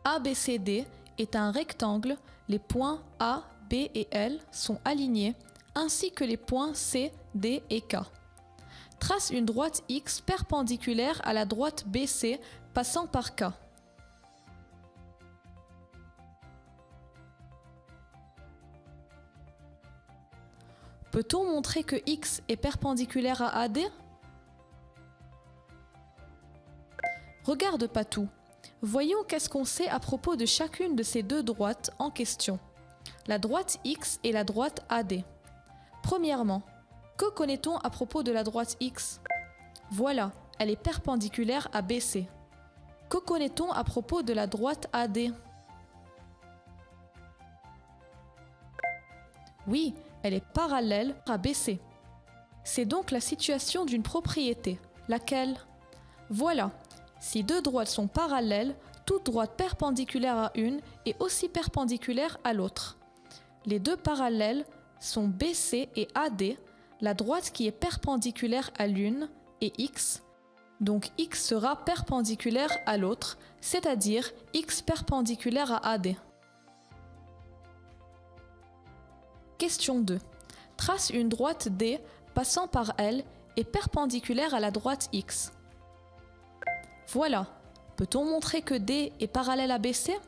ABCD est un rectangle, les points A, B et L sont alignés, ainsi que les points C, D et K. Trace une droite X perpendiculaire à la droite BC passant par K. Peut-on montrer que X est perpendiculaire à AD? Regarde Patou. Voyons qu'est-ce qu'on sait à propos de chacune de ces deux droites en question. La droite X et la droite AD. Premièrement, que connaît-on à propos de la droite X? Voilà, elle est perpendiculaire à BC. Que connaît-on à propos de la droite AD? Oui, elle est parallèle à BC. C'est donc la situation d'une propriété. Laquelle? Voilà, si deux droites sont parallèles, toute droite perpendiculaire à une est aussi perpendiculaire à l'autre. Les deux parallèles sont BC et AD, la droite qui est perpendiculaire à l'une est X, donc X sera perpendiculaire à l'autre, c'est-à-dire X perpendiculaire à AD. Question 2. Trace une droite D passant par L et perpendiculaire à la droite X. Voilà, peut-on montrer que D est parallèle à BC?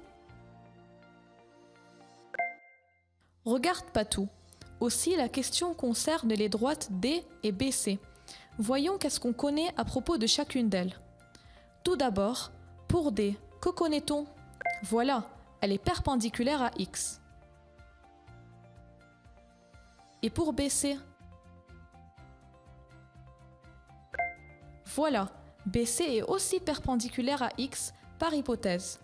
Regarde Patou. Aussi, la question concerne les droites D et BC. Voyons qu'est-ce qu'on connaît à propos de chacune d'elles. Tout d'abord, pour D, que connaît-on? Voilà, elle est perpendiculaire à X. Et pour BC? Voilà, BC est aussi perpendiculaire à X par hypothèse.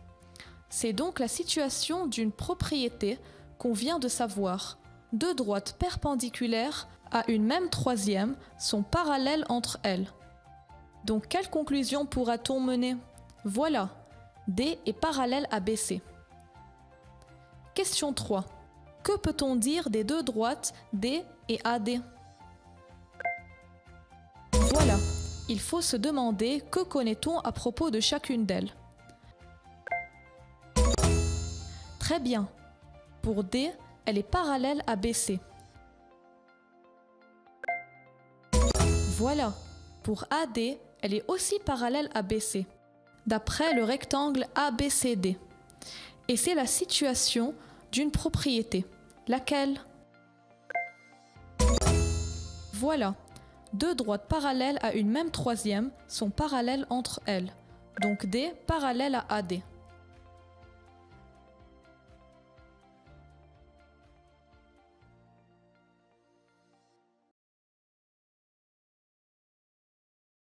C'est donc la situation d'une propriété qu'on vient de savoir. Deux droites perpendiculaires à une même troisième sont parallèles entre elles. Donc quelle conclusion pourra-t-on mener? Voilà, D est parallèle à BC. Question 3. Que peut-on dire des deux droites D et AD? Voilà, il faut se demander que connaît-on à propos de chacune d'elles. Très bien. Pour D, elle est parallèle à BC. Voilà, pour AD, elle est aussi parallèle à BC, d'après le rectangle ABCD. Et c'est la situation d'une propriété. Laquelle? Voilà, deux droites parallèles à une même troisième sont parallèles entre elles, donc D parallèle à AD.